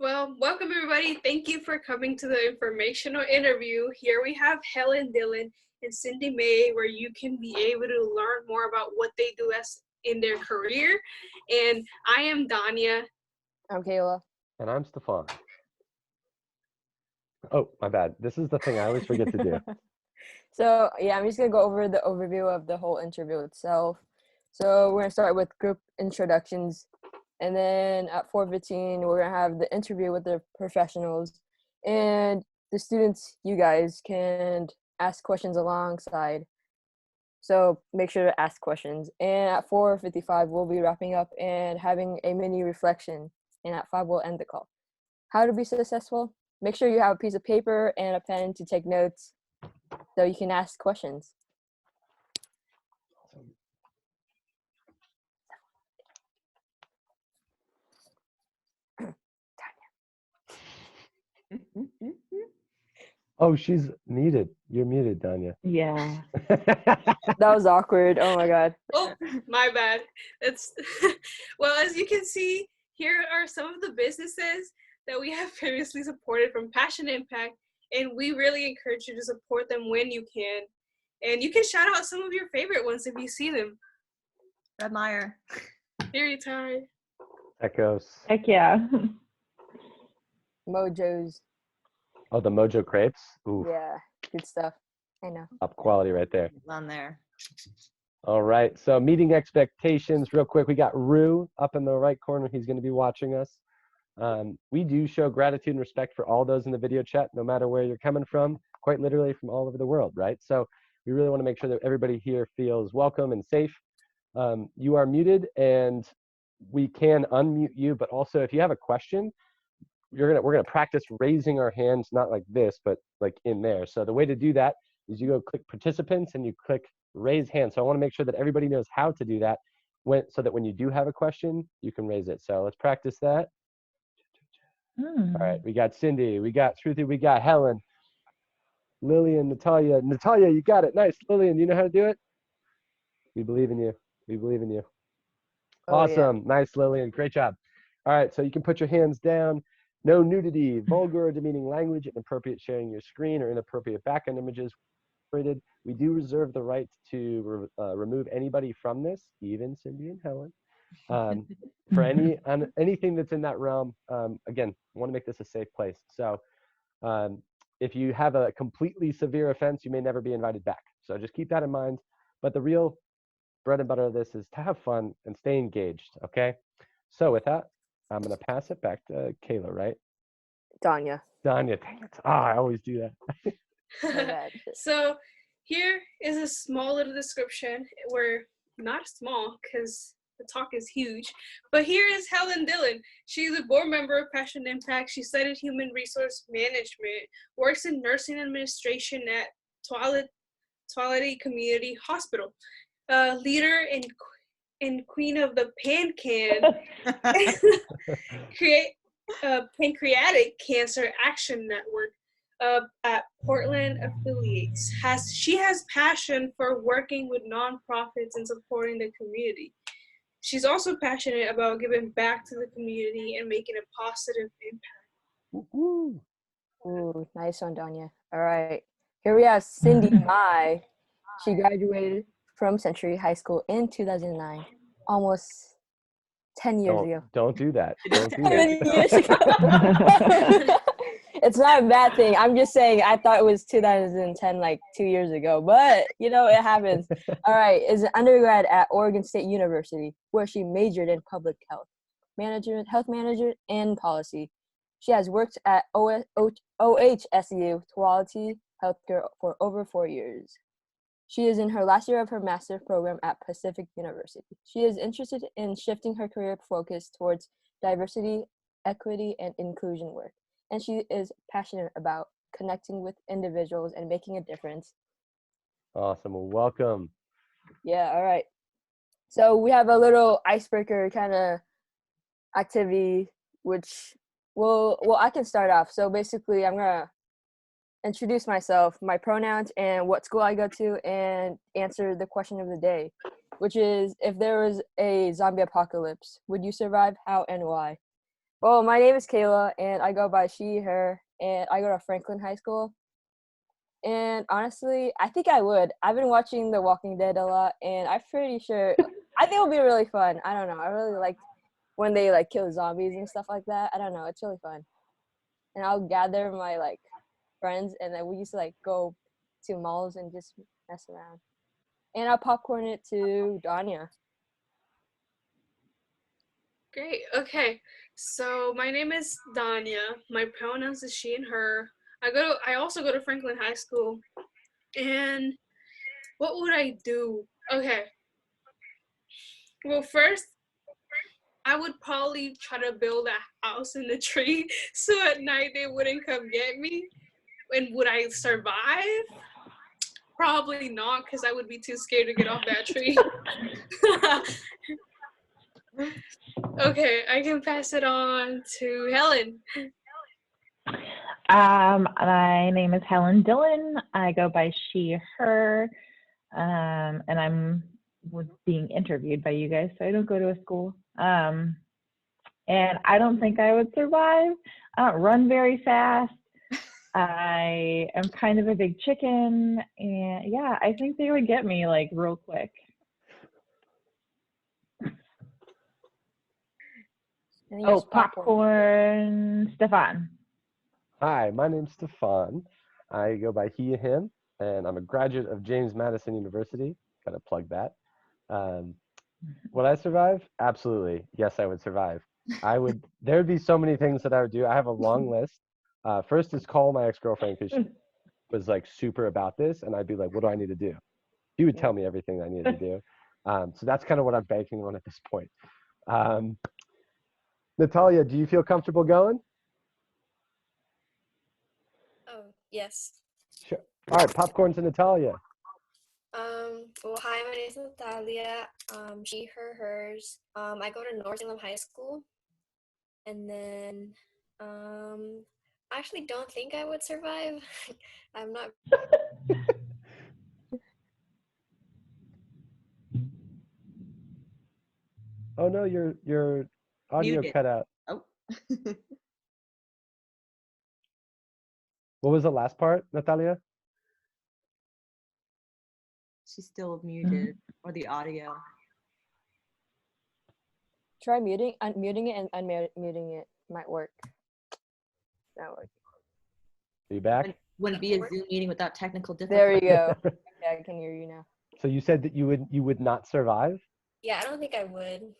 Well, welcome everybody. Thank you for coming to the informational interview. Here we have Helen Dillon and Cindy May, where you can be able to learn more about what they do as in their career. And I am Danya. I'm Kayla. And I'm Stefan. Oh, my bad. This is the thing I always forget to do. So yeah, I'm just gonna go over the overview of the whole interview itself. So we're gonna start with group introductions, and then at 4:15 we're gonna have the interview with the professionals, and the students. You guys can ask questions alongside. So make sure to ask questions. And at 4:55 we'll be wrapping up and having a mini reflection. And at 5 we'll end the call. How to be successful? Make sure you have a piece of paper and a pen to take notes so you can ask questions. Oh, she's muted. You're muted, Danya. Yeah. That was awkward. Oh my God. Oh, my bad. It's well, as you can see, here are some of the businesses that we have previously supported from Passion Impact, and we really encourage you to support them when you can. And you can shout out some of your favorite ones if you see them. Red Meyer. Period time. Echoes. Heck yeah. Mojos. Oh, the Mojo crepes. Ooh, Yeah, good stuff. I know. up quality right there. On there. All right. So meeting expectations real quick. We got Rue up in the right corner. He's going to be watching us. We do show gratitude and respect for all those in the video chat, no matter where you're coming from, quite literally from all over the world, right? So we really want to make sure that everybody here feels welcome and safe. You are muted and we can unmute you, but also if you have a question, we're gonna practice raising our hands, not like this, but like in there. So the way to do that is you go click participants and you click raise hand. So I want to make sure that everybody knows how to do that so that when you do have a question, you can raise it. So let's practice that. All right, we got Cindy, we got Truthy, we got Helen, Lillian, Natalia. Natalia, you got it. Nice. Lillian, you know how to do it? We believe in you. We believe in you. Oh, Awesome. Yeah. Nice, Lillian. Great job. All right, so you can put your hands down. No nudity, vulgar or demeaning language, inappropriate sharing your screen, or inappropriate background images. We do reserve the right to remove anybody from this, even Cindy and Helen, for anything that's in that realm. Again, I want to make this a safe place. So if you have a completely severe offense, you may never be invited back. So just keep that in mind. But the real bread and butter of this is to have fun and stay engaged, okay? So with that, I'm going to pass it back to Kayla, right? Danya. Danya, dang it. I always do that. So here is a small little description. We're not small because the talk is huge, but here is Helen Dillon. She's a board member of Passion Impact. She studied human resource management, works in nursing administration at Tuality Community Hospital, leader and queen of the PanCan, Pancreatic Cancer Action Network at Portland affiliates. She has passion for working with nonprofits and supporting the community. She's also passionate about giving back to the community and making a positive impact. Ooh, nice one, Danya. All right. Here we have Cindy Mai. She graduated from Century High School in 2009, almost 10 years ago. Don't do that. Don't do 10 that. years ago. It's not a bad thing. I'm just saying I thought it was 2010, like 2 years ago, but you know, it happens. All right, is an undergrad at Oregon State University, where she majored in public health management, health management, and policy. She has worked at OHSU Tuality Healthcare for over 4 years. She is in her last year of her master's program at Pacific University. She is interested in shifting her career focus towards diversity, equity, and inclusion work. And she is passionate about connecting with individuals and making a difference. Awesome. Well, welcome. Yeah, all right. So we have a little icebreaker kind of activity, which I can start off. So basically, I'm going to introduce myself, my pronouns, and what school I go to, and answer the question of the day, which is, if there was a zombie apocalypse, would you survive? How and why? Well, my name is Kayla, and I go by she, her, and I go to Franklin High School. And honestly, I think I would. I've been watching The Walking Dead a lot, and I'm pretty sure I think it'll be really fun. I don't know. I really like when they like kill zombies and stuff like that. I don't know. It's really fun. And I'll gather my like friends, and then we used to like go to malls and just mess around. And I'll popcorn it to Danya. Great. Okay. So my name is Danya. My pronouns is she and her. I also go to Franklin High School. And what would I do? Okay. Well, first I would probably try to build a house in the tree so at night they wouldn't come get me. And would I survive? Probably not, because I would be too scared to get off that tree. Okay, I can pass it on to Helen. My name is Helen Dylan. I go by she, her, and I'm being interviewed by you guys, so I don't go to a school. And I don't think I would survive. I don't run very fast. I am kind of a big chicken, and yeah, I think they would get me like real quick. Oh, popcorn, Stefan. Hi, my name's Stefan. I go by he, him, and I'm a graduate of James Madison University. Gotta plug that. Would I survive? Absolutely. Yes, I would survive. There would be so many things that I would do. I have a long list. First is call my ex-girlfriend because she was like super about this, and I'd be like, what do I need to do? She would tell me everything I needed to do. So that's kind of what I'm banking on at this point. Natalia, do you feel comfortable going? Oh, yes. Sure. All right, popcorn to Natalia. Well, hi, my name is Natalia. She, her, hers. I go to North Salem High School. And then, I actually don't think I would survive. I'm not. Oh no, your audio Muted. cut out. Oh. What was the last part, Natalia? She's still muted, or the audio. Try unmuting it and unmuting it. Might work. Not working. Are you back? Wouldn't be a Zoom meeting without technical difficulties. There you go. Yeah, I can hear you now. So you said that you would not survive? Yeah, I don't think I would.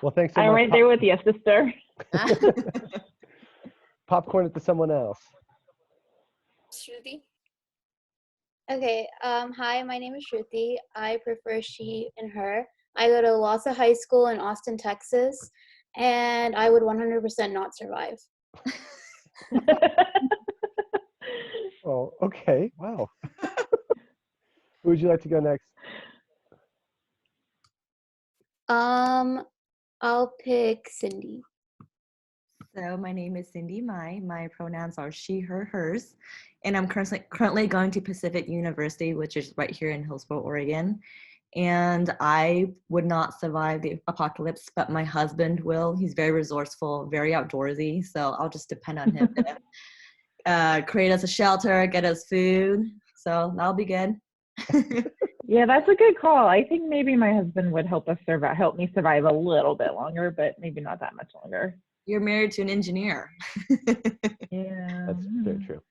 Well, thanks so much. I'm right there with you, sister. Popcorn it to someone else. Shruti? Okay, hi, my name is Shruti. I prefer she and her. I go to Lhasa High School in Austin, Texas, and I would 100% not survive. Oh, okay. Wow. Who would you like to go next? I'll pick Cindy. So my name is Cindy Mai. My pronouns are she, her, hers. And I'm currently going to Pacific University, which is right here in Hillsboro, Oregon. And I would not survive the apocalypse, but my husband will. He's very resourceful, very outdoorsy. So I'll just depend on him to create us a shelter, get us food. So that'll be good. Yeah, that's a good call. I think maybe my husband would help me survive a little bit longer, but maybe not that much longer. You're married to an engineer. Yeah. That's very true.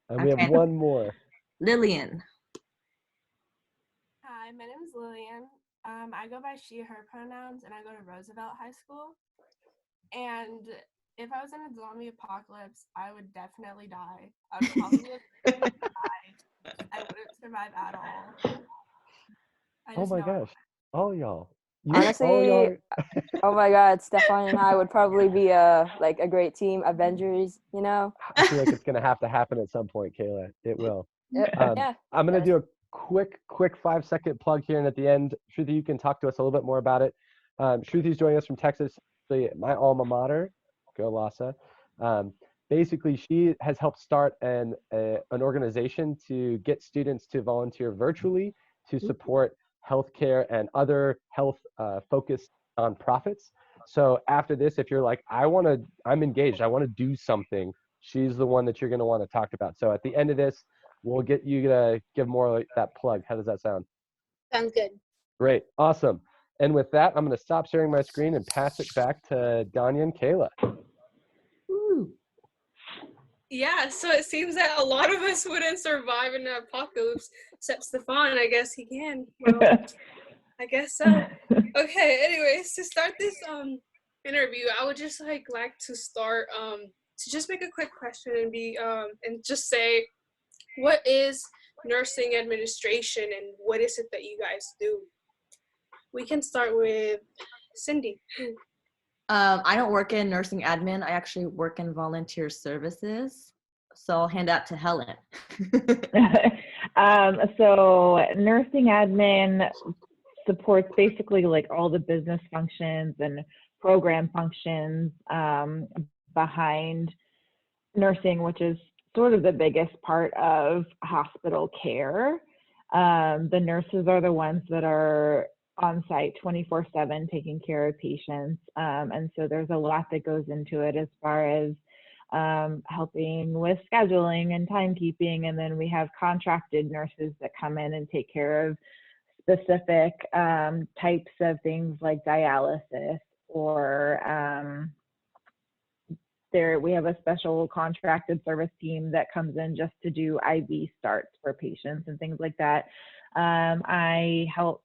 And we have one more. Lillian. Hi, my name is Lillian. I go by she, her pronouns, and I go to Roosevelt High School. And if I was in a zombie apocalypse, I would definitely die. I would probably die. I wouldn't survive at all. Oh my gosh. All y'all. Honestly, oh my God, Stefan and I would probably be a great team, Avengers, you know? I feel like it's going to have to happen at some point, Kayla. It will. Yeah. I'm going to do a quick 5-second plug here, and at the end, Shruti, you can talk to us a little bit more about it. Shruti's joining us from Texas, my alma mater. Go Lhasa. Basically, she has helped start an organization to get students to volunteer virtually to support healthcare and other health focused nonprofits. So after this, if you're like, I'm engaged, I want to do something, she's the one that you're going to want to talk about. So at the end of this, we'll get you to give more like that plug. How does that sound? Sounds good. Great. Awesome. And with that, I'm going to stop sharing my screen and pass it back to Danya and Kayla. Woo. Yeah, so it seems that a lot of us wouldn't survive in an apocalypse, except Stefan. I guess he can. Well, I guess so. Okay, anyways, to start this interview, I would just like to start to just make a quick question and be and just say, what is nursing administration and what is it that you guys do? We can start with Cindy. I don't work in nursing admin. I actually work in volunteer services. So I'll hand that to Helen. So nursing admin supports basically like all the business functions and program functions behind nursing, which is sort of the biggest part of hospital care. The nurses are the ones that are on site 24/7 taking care of patients. And so there's a lot that goes into it as far as helping with scheduling and timekeeping. And then we have contracted nurses that come in and take care of specific types of things like dialysis, or we have a special contracted service team that comes in just to do IV starts for patients and things like that. I help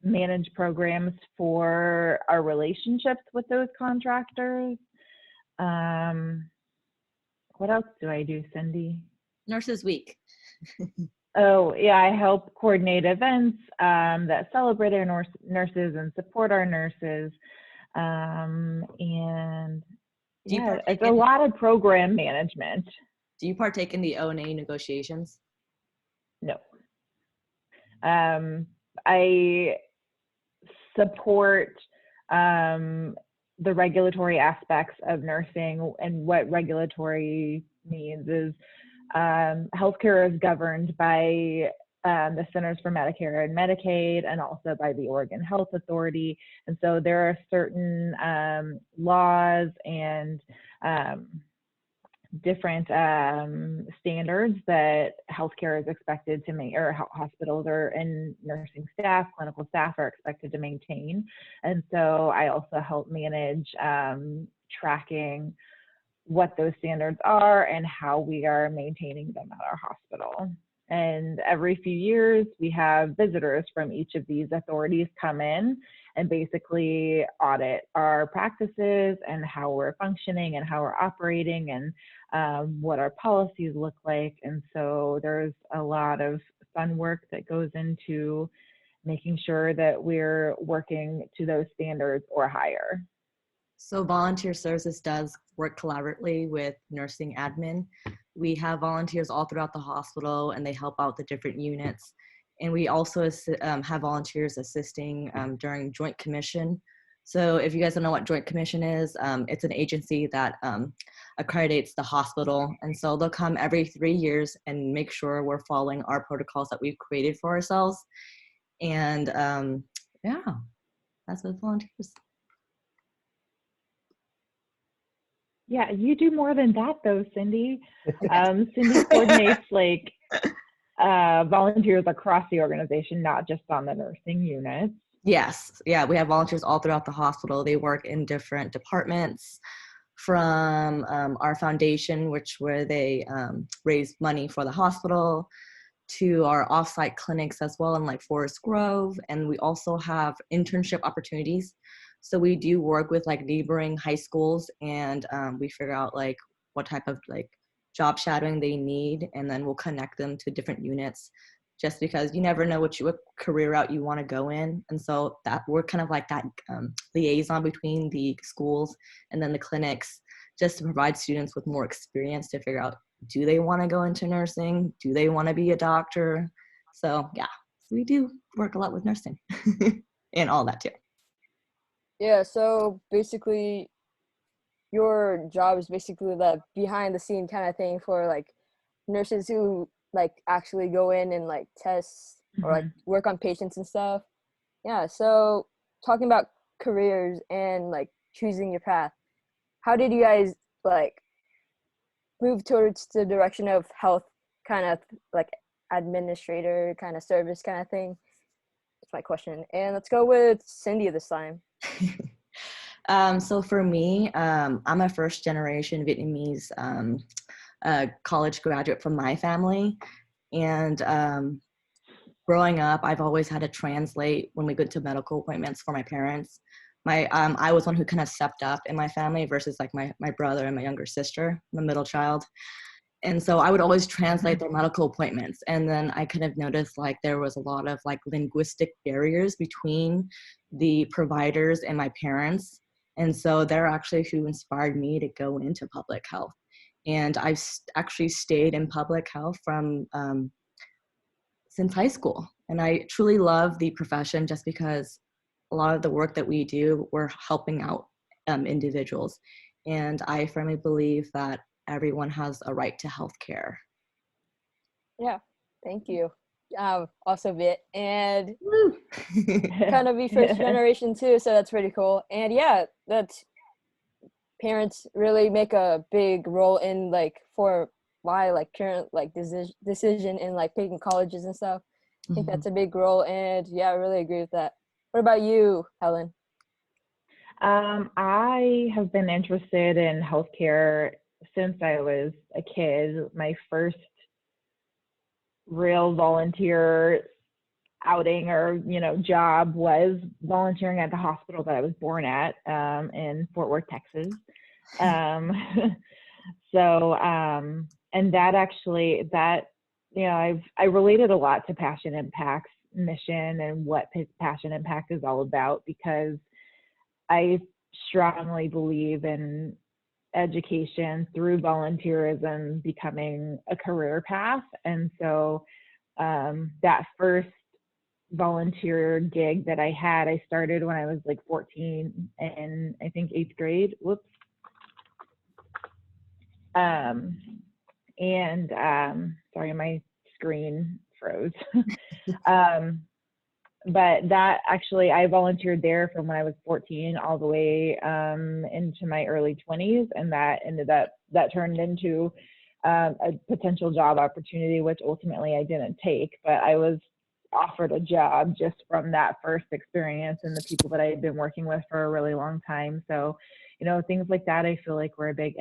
manage programs for our relationships with those contractors. What else do I do, Cindy? Nurses Week. Oh, yeah, I help coordinate events that celebrate our nurses and support our nurses. And yeah, it's a lot of program management. Do you partake in the O&A negotiations? No. I support the regulatory aspects of nursing, and what regulatory means is healthcare is governed by the Centers for Medicare and Medicaid, and also by the Oregon Health Authority. And so there are certain laws and different standards that healthcare is expected to maintain, or hospitals and nursing staff, clinical staff are expected to maintain. And so I also help manage tracking what those standards are and how we are maintaining them at our hospital. And every few years, we have visitors from each of these authorities come in and basically audit our practices and how we're functioning and how we're operating, and what our policies look like. And so there's a lot of fun work that goes into making sure that we're working to those standards or higher. So volunteer services does work collaboratively with nursing admin. We have volunteers all throughout the hospital, and they help out the different units. And we also have volunteers assisting during Joint Commission. So if you guys don't know what Joint Commission is, it's an agency that accreditates the hospital. And so they'll come every 3 years and make sure we're following our protocols that we've created for ourselves. And yeah, that's with volunteers. Yeah, you do more than that though, Cindy. Cindy coordinates like volunteers across the organization, not just on the nursing units. Yes, yeah, we have volunteers all throughout the hospital. They work in different departments, from our foundation, where they raise money for the hospital, to our offsite clinics as well in like Forest Grove. And we also have internship opportunities. So we do work with like neighboring high schools, and we figure out like what type of like job shadowing they need, and then we'll connect them to different units, just because you never know what career route you want to go in. And so that we're kind of like that liaison between the schools and then the clinics, just to provide students with more experience to figure out, do they want to go into nursing? Do they want to be a doctor? So yeah, we do work a lot with nursing and all that too. Yeah, so basically your job is basically the behind the scene kind of thing for like nurses who like actually go in and like test or like work on patients and stuff. Yeah, so talking about careers and like choosing your path, how did you guys like move towards the direction of health, kind of like administrator kind of service kind of thing? That's my question. And let's go with Cindy this time. So for me, I'm a first generation Vietnamese college graduate from my family. And growing up, I've always had to translate when we go to medical appointments for my parents. I was one who kind of stepped up in my family versus like my brother and my younger sister, the middle child. And so I would always translate their medical appointments. And then I kind of noticed like there was a lot of like linguistic barriers between the providers and my parents. And so they're actually who inspired me to go into public health. And I've actually stayed in public health from since high school. And I truly love the profession just because a lot of the work that we do, we're helping out individuals. And I firmly believe that everyone has a right to health care. Yeah, thank you. Also Vit, and kind of be first generation too, so that's pretty cool. And yeah, that's parents really make a big role in like for why like current like decision in like picking colleges and stuff. I think that's a big role, and yeah, I really agree with that. What about you, Helen? I have been interested in healthcare since I was a kid. My first real volunteer outing or job was volunteering at the hospital that I was born at in Fort Worth, Texas. And that actually I related a lot to Passion Impact's mission and what Passion Impact is all about, because I strongly believe in education through volunteerism becoming a career path. And so that first volunteer gig that I started when I was like 14 and I think 8th grade. Sorry, my screen froze. But that actually, I volunteered there from when I was 14 all the way into my early 20s, and that turned into a potential job opportunity, which ultimately I didn't take, but I was offered a job just from that first experience and the people that I had been working with for a really long time. So, things like that, I feel like were a big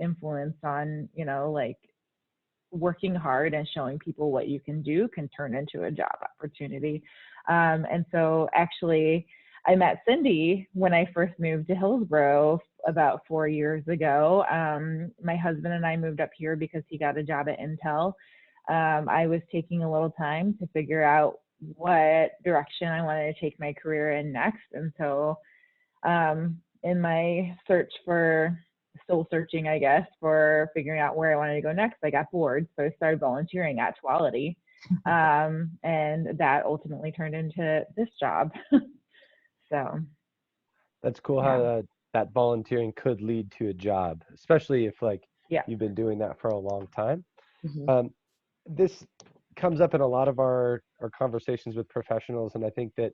influence on, like working hard and showing people what you can do can turn into a job opportunity. And so actually I met Cindy when I first moved to Hillsborough about 4 years ago. My husband and I moved up here because he got a job at Intel. I was taking a little time to figure out what direction I wanted to take my career in next. And so in my soul searching, I guess, for figuring out where I wanted to go next, I got bored. So I started volunteering at Tuality. And that ultimately turned into this job. So that's cool how that volunteering could lead to a job, especially if you've been doing that for a long time. This comes up in a lot of our conversations with professionals, and I think that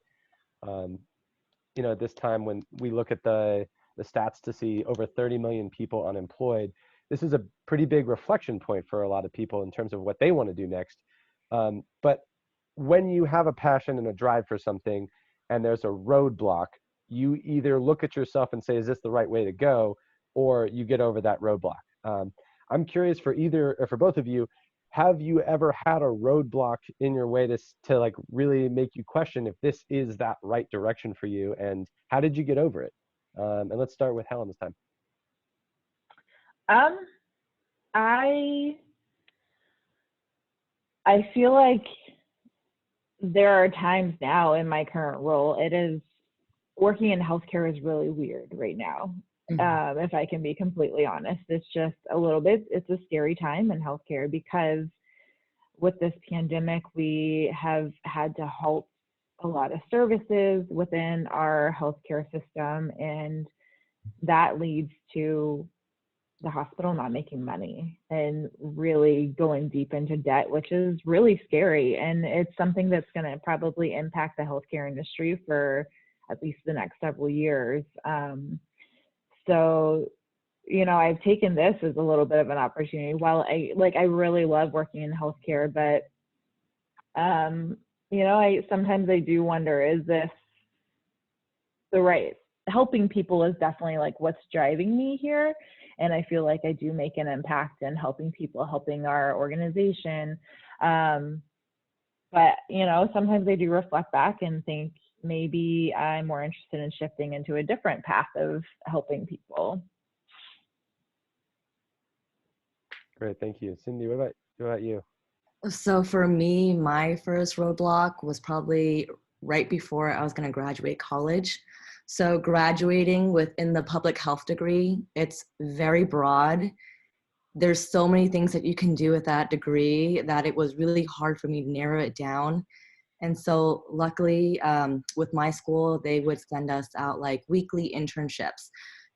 at this time when we look at the stats to see over 30 million people unemployed, this is a pretty big reflection point for a lot of people in terms of what they want to do next. But when you have a passion and a drive for something and there's a roadblock, you either look at yourself and say, is this the right way to go? Or you get over that roadblock. I'm curious for both of you, have you ever had a roadblock in your way to like really make you question if this is that right direction for you, and how did you get over it? And let's start with Helen this time. I feel like there are times now in my current role, working in healthcare is really weird right now. If I can be completely honest, it's just it's a scary time in healthcare because with this pandemic, we have had to halt a lot of services within our healthcare system, and that leads to the hospital not making money and really going deep into debt, which is really scary. And it's something that's going to probably impact the healthcare industry for at least the next several years. So, you know, I've taken this as a little bit of an opportunity. While I really love working in healthcare, but you know, sometimes I do wonder, is this the right, helping people is definitely like what's driving me here. And I feel like I do make an impact in helping people, helping our organization. But, you know, sometimes I do reflect back and think maybe I'm more interested in shifting into a different path of helping people. Great, thank you. Cindy, what about you? So for me, my first roadblock was probably right before I was going to graduate college. So graduating within the public health degree, it's very broad. There's so many things that you can do with that degree that it was really hard for me to narrow it down. And so luckily with my school, they would send us out like weekly internships.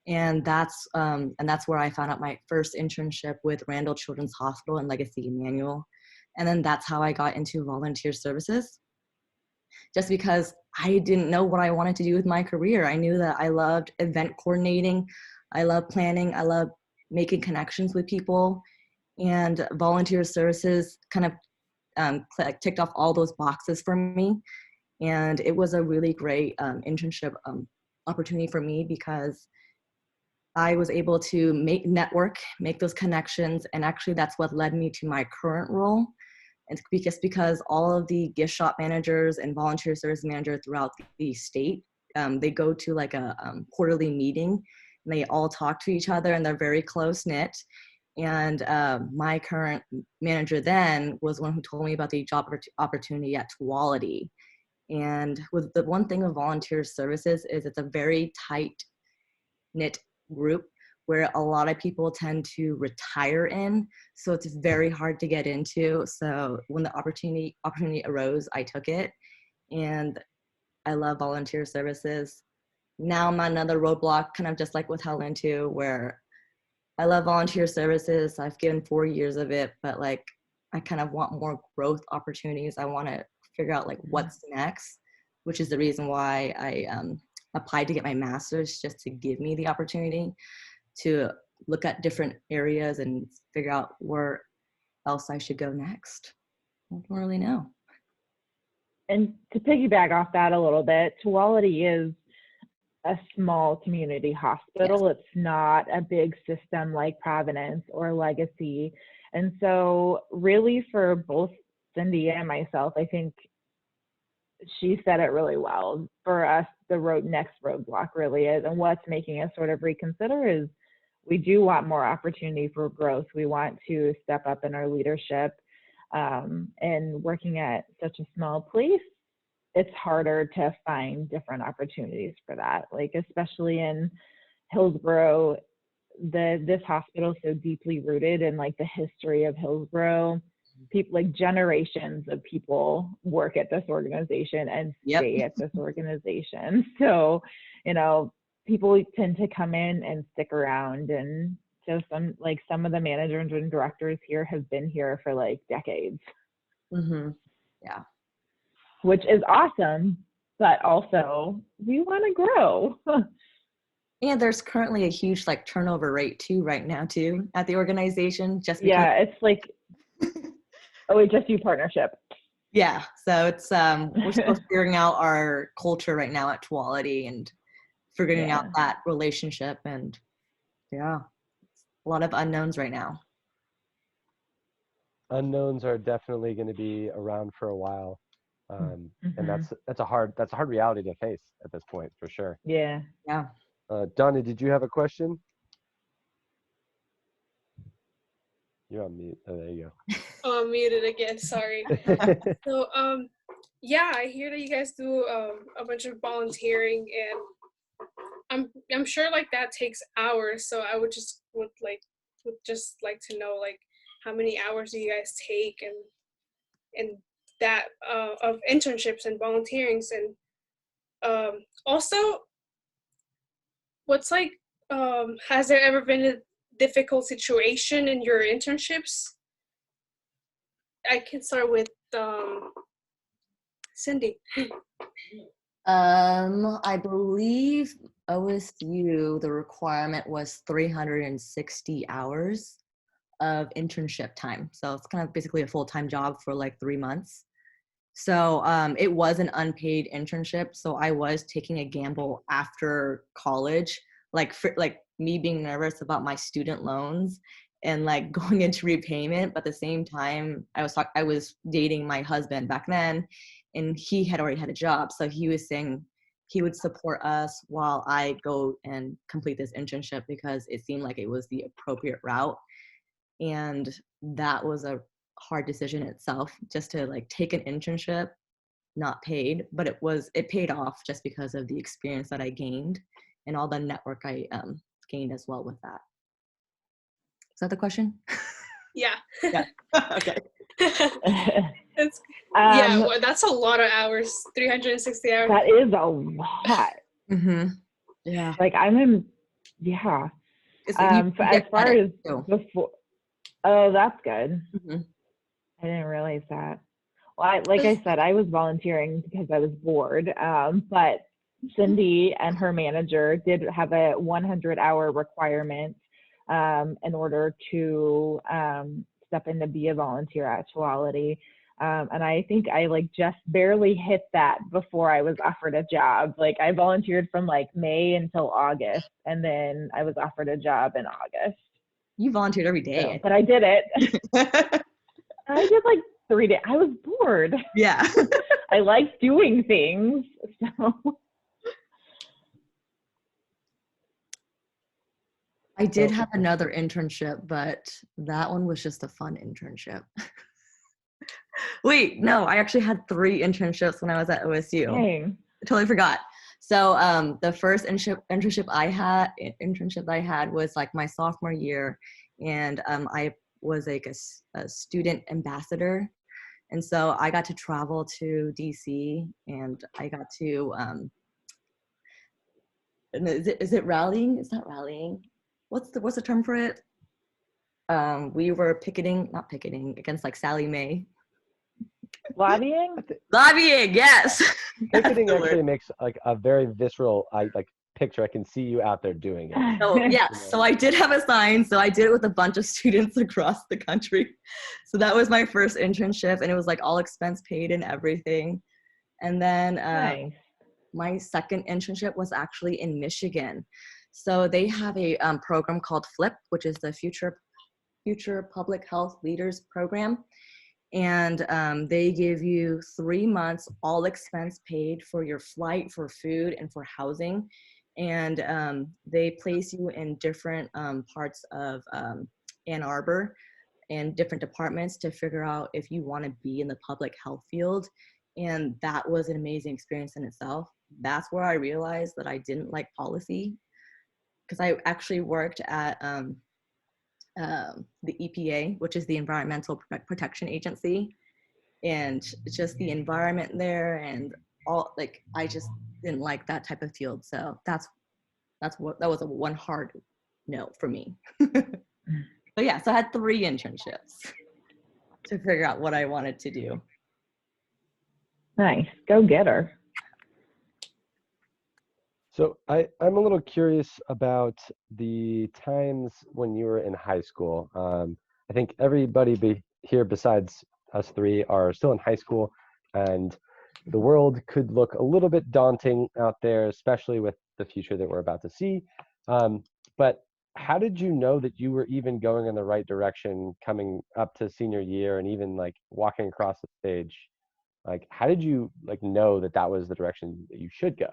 And that's where I found out my first internship with Randall Children's Hospital in Legacy Emmanuel. And then that's how I got into volunteer services, just because I didn't know what I wanted to do with my career. I knew that I loved event coordinating, I love planning, I love making connections with people, and volunteer services kind of ticked off all those boxes for me. And it was a really great internship opportunity for me, because I was able to make those connections, and actually that's what led me to my current role. It's because all of the gift shop managers and volunteer service managers throughout the state, they go to like a quarterly meeting, and they all talk to each other, and they're very close knit. And my current manager then was one who told me about the job opportunity at Tuality. And with the one thing of volunteer services is it's a very tight knit group where a lot of people tend to retire in, so it's very hard to get into. So when the opportunity arose, I took it, and I love volunteer services. Now I'm on another roadblock, kind of just like with Helen too, where I love volunteer services. I've given 4 years of it, but like I kind of want more growth opportunities. I want to figure out like what's next, which is the reason why I applied to get my master's, just to give me the opportunity to look at different areas and figure out where else I should go next. I don't really know. And to piggyback off that a little bit, Tuality is a small community hospital. Yes. It's not a big system like Providence or Legacy. And so really for both Cindy and myself, I think she said it really well. For us, the next roadblock really is, and what's making us sort of reconsider, is we do want more opportunity for growth. We want to step up in our leadership, and working at such a small place, it's harder to find different opportunities for that. Like especially in Hillsborough, this hospital is so deeply rooted in like the history of Hillsborough. People, like generations of people, work at this organization and stay at this organization. So, you know, people tend to come in and stick around, and so some of the managers and directors here have been here for like decades. Mm-hmm. Yeah. Which is awesome, but also we want to grow. And there's currently a huge like turnover rate too right now too at the organization. Just because, yeah, it's like OHSU partnership. Yeah, so it's we're still figuring out our culture right now at Tuality and figuring out that relationship, and a lot of unknowns right now. Unknowns are definitely going to be around for a while. And that's a hard reality to face at this point, for sure. Yeah. Donna, did you have a question? You're on mute. Oh, there you go. Oh, I'm muted again. Sorry. So, yeah, I hear that you guys do a bunch of volunteering, and I'm sure like that takes hours. So I would just like to know like how many hours do you guys take, and that of internships and volunteerings, and also what's like has there ever been a difficult situation in your internships? I can start with Cindy. I believe OSU, the requirement was 360 hours of internship time. So it's kind of basically a full-time job for like 3 months. So it was an unpaid internship. So I was taking a gamble after college, like me being nervous about my student loans and like going into repayment. But at the same time, I was dating my husband back then, and he had already had a job. So he was saying he would support us while I go and complete this internship because it seemed like it was the appropriate route. And that was a hard decision itself, just to like take an internship, not paid, but it paid off just because of the experience that I gained and all the network I gained as well with that. Is that the question? Yeah. Yeah. Okay. That's, yeah, well, that's a lot of hours. 360 hours. That is a lot. Mm-hmm. Yeah. Like yeah. So as far as before, oh, that's good. Mm-hmm. I didn't realize that. Well, like I said, I was volunteering because I was bored. But Cindy and her manager did have a 100-hour requirement in order to step in to be a volunteer at Tuality. And I think I like just barely hit that before I was offered a job. Like I volunteered from like May until August, and then I was offered a job in August. You volunteered every day. So, but I did it. I did like 3 days. I was bored. Yeah. I like doing things. So I did have another internship, but that one was just a fun internship. Wait, no, I actually had 3 internships when I was at OSU. dang. I totally forgot. So the first internship I had was like my sophomore year, and I was like a student ambassador, and so I got to travel to DC, and I got to is it rallying? It's not rallying. What's the term for it? We were not picketing against like Sally Mae. Lobbying? Lobbying, yes. Picketing actually makes like a very visceral picture. I can see you out there doing it. So yes, so I did have a sign. So I did it with a bunch of students across the country. So that was my first internship, and it was like all expense paid and everything. And then Nice. my second internship was actually in Michigan. So they have a program called FLIP, which is the Future Public Health Leaders Program. And they give you 3 months, all expense paid for your flight, for food, and for housing. And they place you in different parts of Ann Arbor and different departments to figure out if you want to be in the public health field. And that was an amazing experience in itself. That's where I realized that I didn't like policy, because I actually worked at the EPA, which is the Environmental Protection Agency, and just the environment there and all, like, I just didn't like that type of field. So that was a one hard no for me. But yeah, so I had 3 internships to figure out what I wanted to do. Nice. Go get her. So I'm a little curious about the times when you were in high school. I think everybody here besides us 3 are still in high school, and the world could look a little bit daunting out there, especially with the future that we're about to see. But how did you know that you were even going in the right direction coming up to senior year and even like walking across the stage? Like, how did you like know that that was the direction that you should go?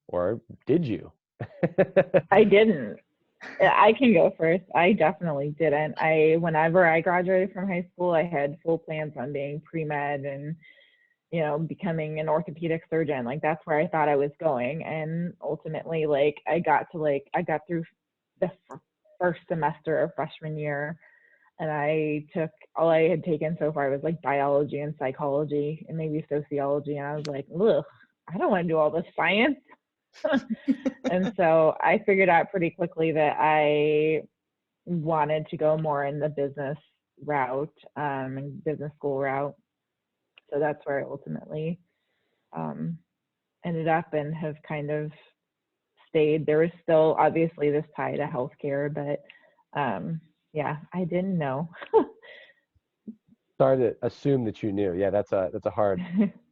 Or did you? I didn't. I can go first. I definitely didn't. Whenever I graduated from high school, I had full plans on being pre-med and, you know, becoming an orthopedic surgeon. Like, that's where I thought I was going. And ultimately, like, I got through the first semester of freshman year, and I took, all I had taken so far was like biology and psychology and maybe sociology. And I was like, ugh, I don't want to do all this science. And so I figured out pretty quickly that I wanted to go more in the business route and business school route. So that's where I ultimately ended up and have kind of stayed. There was still obviously this tie to healthcare, but yeah, I didn't know. Sorry to assume that you knew. Yeah, that's a hard,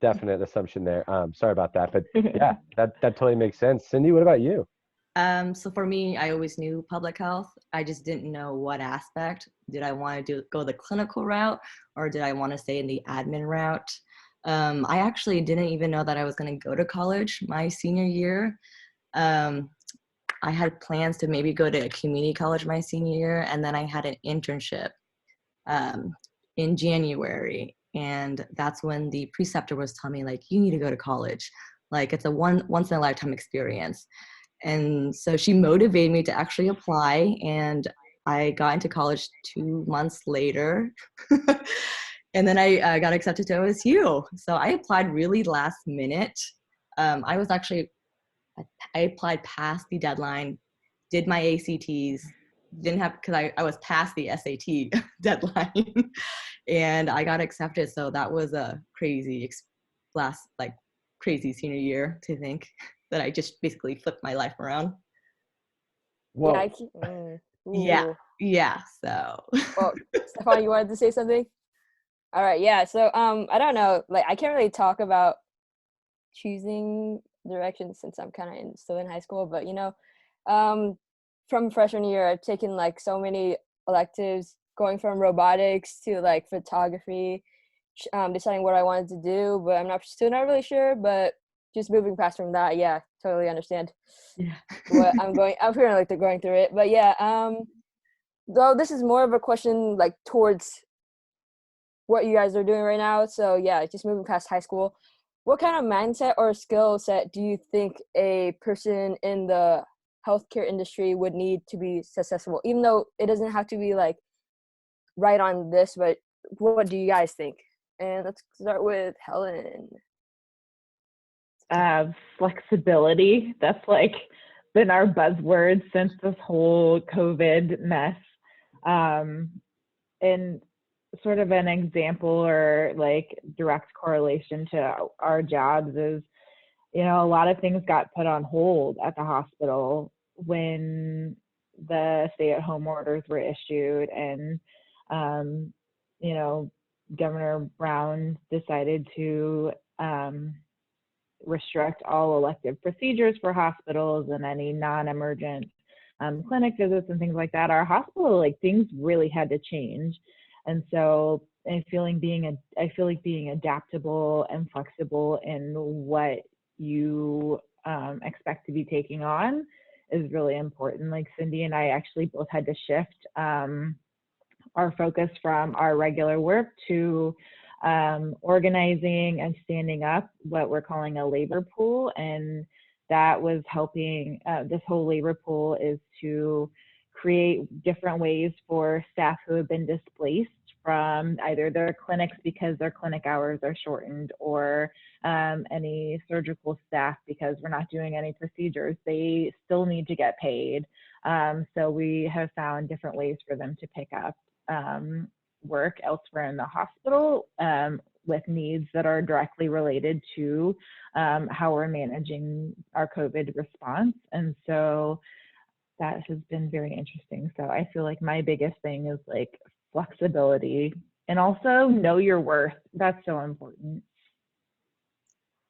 definite assumption there. Sorry about that, but yeah, that totally makes sense. Cindy, what about you? So for me, I always knew public health. I just didn't know what aspect. Did I want to go the clinical route, or did I want to stay in the admin route? I actually didn't even know that I was going to go to college my senior year. I had plans to maybe go to a community college my senior year, and then I had an internship in January, and that's when the preceptor was telling me, like, you need to go to college. Like, it's a once in a lifetime experience. And so she motivated me to actually apply, and I got into college 2 months later. And then I got accepted to OHSU. So I applied really last minute. I applied past the deadline, did my ACTs, didn't have, because I was past the SAT deadline, and I got accepted. So that was a crazy crazy senior year to think that I just basically flipped my life around. Well, Yeah, Yeah. So. Well, Stefan, you wanted to say something? All right. Yeah. So I don't know. Like, I can't really talk about choosing direction since I'm kind of still in high school. But from freshman year, I've taken like so many electives, going from robotics to like photography, deciding what I wanted to do. But I'm still not really sure. But just moving past from that, yeah, totally understand. Yeah. What I'm feeling like they're going through it. But yeah, though this is more of a question like towards what you guys are doing right now. So yeah, just moving past high school, what kind of mindset or skill set do you think a person in the healthcare industry would need to be successful? Even though it doesn't have to be like right on this, but what do you guys think? And let's start with Helen. Flexibility. That's like been our buzzword since this whole COVID mess. And sort of an example or like direct correlation to our jobs is, a lot of things got put on hold at the hospital when the stay-at-home orders were issued, and Governor Brown decided to restrict all elective procedures for hospitals and any non-emergent clinic visits and things like that. Our hospital, like, things really had to change. And so I feel like being adaptable and flexible in what you expect to be taking on is really important. Like, Cindy and I actually both had to shift our focus from our regular work to organizing and standing up what we're calling a labor pool. And that was helping. This whole labor pool is to create different ways for staff who have been displaced from either their clinics because their clinic hours are shortened, or any surgical staff because we're not doing any procedures. They still need to get paid. So we have found different ways for them to pick up work elsewhere in the hospital with needs that are directly related to how we're managing our COVID response. And so that has been very interesting. So I feel like my biggest thing is like flexibility, and also know your worth. That's so important.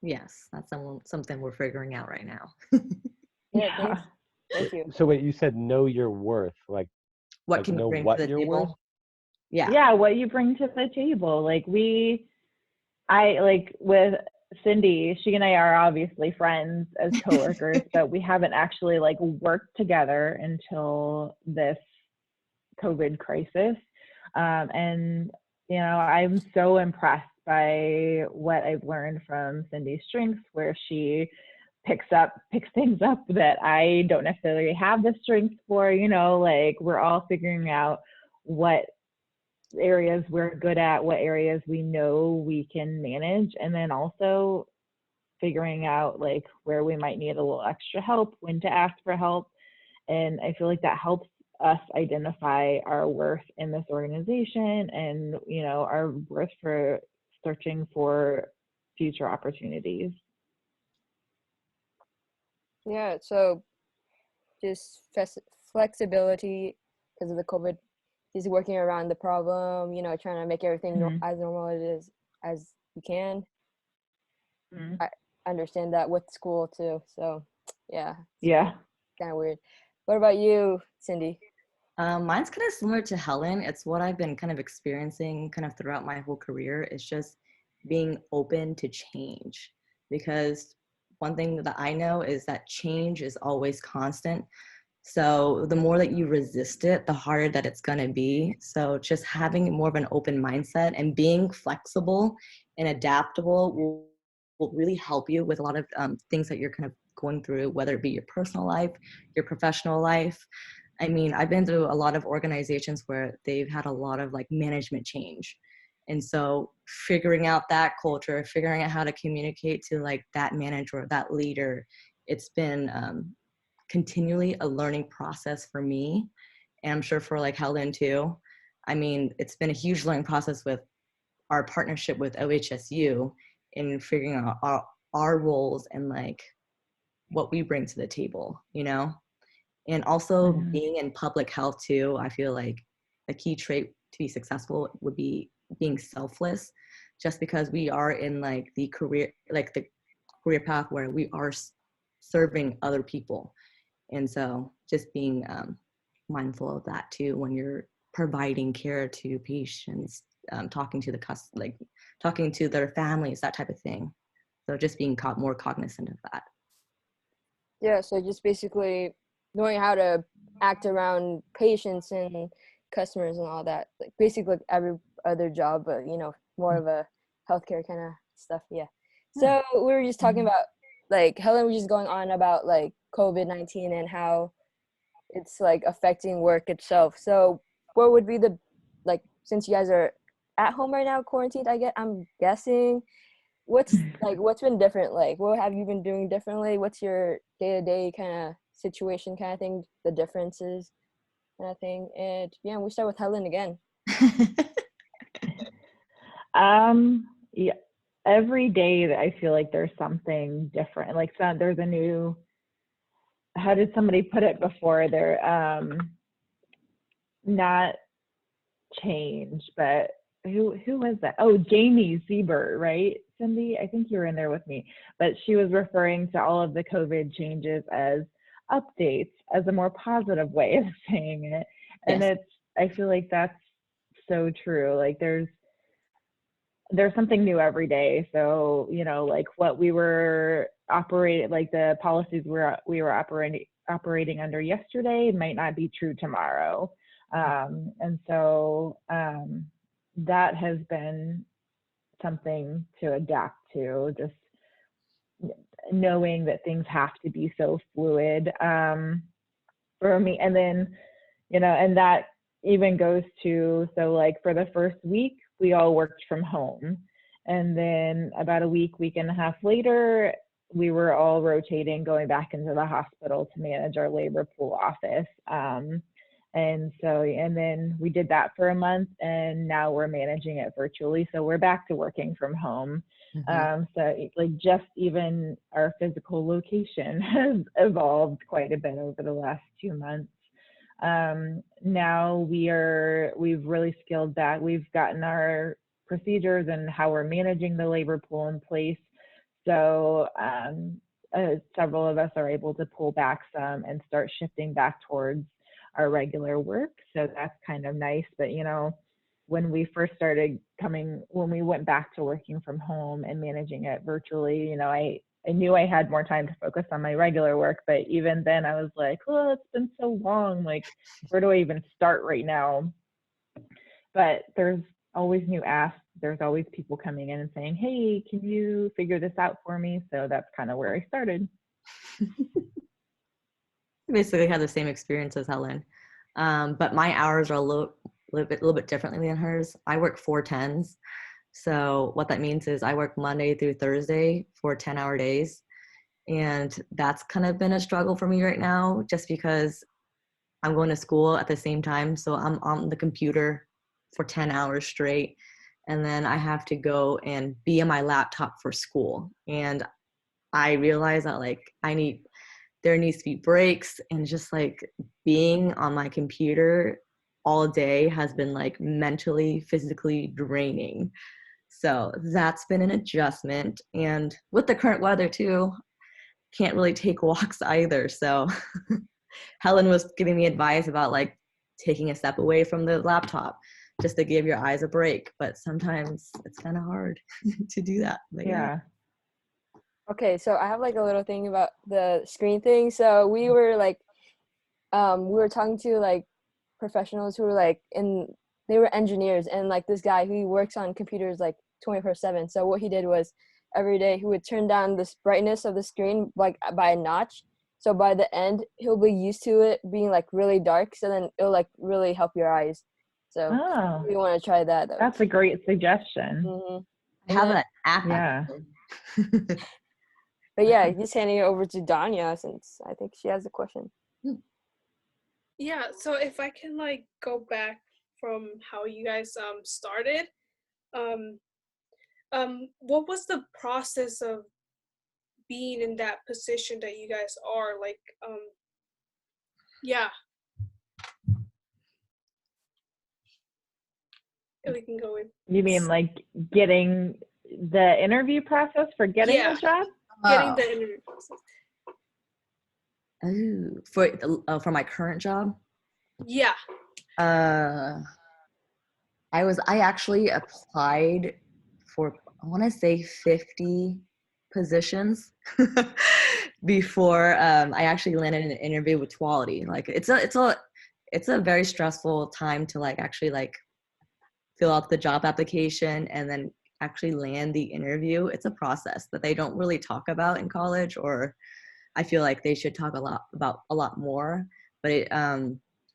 Yes, that's something we're figuring out right now. Yeah. Thank you. So wait, you said know your worth, like what can you bring to the table? Yeah, what you bring to the table. Like I like with Cindy, she and I are obviously friends as coworkers, but we haven't actually like worked together until this COVID crisis. And I'm so impressed by what I've learned from Cindy's strengths, where she picks things up that I don't necessarily have the strength for. Like, we're all figuring out what areas we're good at, what areas we know we can manage, and then also figuring out like where we might need a little extra help, when to ask for help. And I feel like that helps us identify our worth in this organization, and our worth for searching for future opportunities. Yeah, so just flexibility because of the COVID, just working around the problem, you know, trying to make everything as normal as it is as you can. I understand that with school too, so yeah. Yeah. Kind of weird. What about you, Cindy? Mine's kind of similar to Helen. It's what I've been kind of experiencing kind of throughout my whole career. It's just being open to change, because one thing that I know is that change is always constant. So the more that you resist it, the harder that it's going to be. So just having more of an open mindset and being flexible and adaptable will really help you with a lot of things that you're kind of going through, whether it be your personal life, your professional life. I mean, I've been through a lot of organizations where they've had a lot of like management change. And so figuring out that culture, figuring out how to communicate to like that manager, that leader, it's been continually a learning process for me. And I'm sure for like Helen too. I mean, it's been a huge learning process with our partnership with OHSU in figuring out our roles and like what we bring to the table, you know? And also being in public health too, I feel like a key trait to be successful would be being selfless, just because we are in like the career path where we are serving other people. And so just being mindful of that too when you're providing care to patients, talking to talking to their families, that type of thing. So just being more cognizant of that. Yeah, so just basically knowing how to act around patients and customers and all that, like basically like every other job, but you know, more of a healthcare kind of stuff. Yeah. So we were just talking about like Helen was just going on about like COVID-19 and how it's like affecting work itself. So what would be the, like, since you guys are at home right now, quarantined, I'm guessing, what's been different? Like, what have you been doing differently? What's your day-to-day kind of situation kind of thing, the differences kind of thing? And yeah, we start with Helen again. Yeah, every day that I feel like there's something different. Like there's a new, how did somebody put it before? They're not change, but who was that? Oh, Jamie Siebert, right? Cindy, I think you were in there with me, but she was referring to all of the COVID changes as updates, as a more positive way of saying it. And Yes. I feel like that's so true. Like there's something new every day. So, you know, like what we were operating, like the policies we were operating under yesterday might not be true tomorrow. And so that has been something to adapt to, just knowing that things have to be so fluid for me. And then, you know, and that even goes to, so like for the first week, we all worked from home. And then about a week and a half later, we were all rotating, going back into the hospital to manage our labor pool office. And then we did that for a month, and now we're managing it virtually. So we're back to working from home. So like just even our physical location has evolved quite a bit over the last 2 months. Now we've really scaled back. We've gotten our procedures and how we're managing the labor pool in place. So several of us are able to pull back some and start shifting back towards our regular work. So that's kind of nice. But, you know, when we first started when we went back to working from home and managing it virtually, you know, I knew I had more time to focus on my regular work, but even then I was like, oh, it's been so long. Like, where do I even start right now? But there's always new asks. There's always people coming in and saying, hey, can you figure this out for me? So that's kind of where I started. Basically had the same experience as Helen, but my hours are a little bit differently than hers. I work 4/10s, so what that means is I work Monday through Thursday for 10-hour days, and that's kind of been a struggle for me right now, just because I'm going to school at the same time. So I'm on the computer for 10 hours straight, and then I have to go and be on my laptop for school. And I realized that like there needs to be breaks, and just like being on my computer all day has been like mentally, physically draining. So that's been an adjustment. And with the current weather too, can't really take walks either. So Helen was giving me advice about like taking a step away from the laptop just to give your eyes a break. But sometimes it's kind of hard to do that. But Yeah. Okay, so I have like a little thing about the screen thing. So we were like, we were talking to like professionals who were like they were engineers, and like this guy who works on computers like 24/7. So what he did was every day he would turn down this brightness of the screen like by a notch. So by the end he'll be used to it being like really dark. So then it'll like really help your eyes. So Oh, we want to try that. that's a great suggestion. Mm-hmm. I have an app. Yeah. But yeah, just handing it over to Danya since I think she has a question. Yeah, so if I can like go back from how you guys started, what was the process of being in that position that you guys are? Like, yeah. If we can go in. You mean like getting the interview process for getting Yeah. the job? Getting the interview process. Oh, for my current job? Yeah. I actually applied for, I want to say 50 positions before I actually landed an interview with Tuality. Like it's a very stressful time to like actually like fill out the job application and then actually land the interview. It's a process that they don't really talk about in college, or I feel like they should talk a lot more. But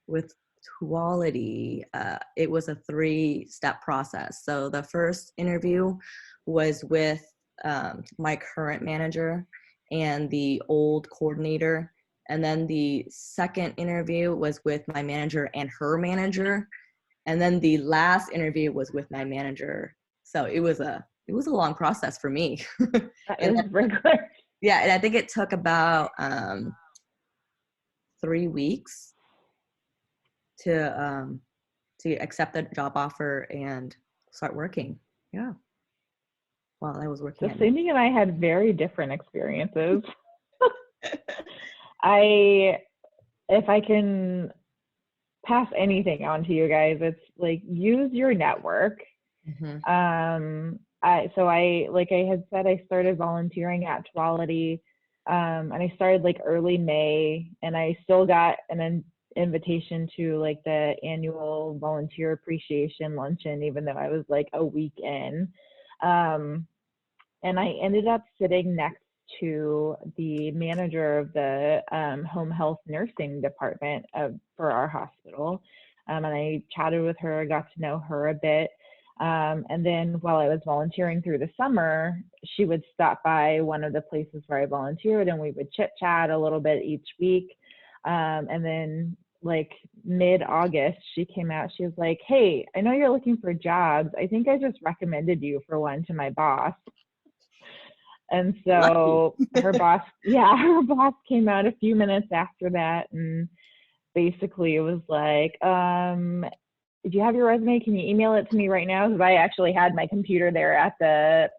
with Tuality, it was a 3-step process. So the first interview was with my current manager and the old coordinator. And then the second interview was with my manager and her manager. And then the last interview was with my manager. So it was a long process for me. That is regular. Yeah, and I think it took about 3 weeks to accept the job offer and start working. Yeah. While I was working. So Cindy and I had very different experiences. If I can pass anything on to you guys, it's like use your network. Mm-hmm. Like I had said, I started volunteering at Tuality, and I started like early May, and I still got an invitation to like the annual volunteer appreciation luncheon, even though I was like a week in. And I ended up sitting next to the manager of the home health nursing department for our hospital. And I chatted with her, got to know her a bit. And then while I was volunteering through the summer, she would stop by one of the places where I volunteered, and we would chit chat a little bit each week. And then like mid-August, she came out, she was like, "Hey, I know you're looking for jobs. I think I just recommended you for one to my boss." And so her boss came out a few minutes after that, and basically it was like, "Do you have your resume? Can you email it to me right now?" Because I actually had my computer there at the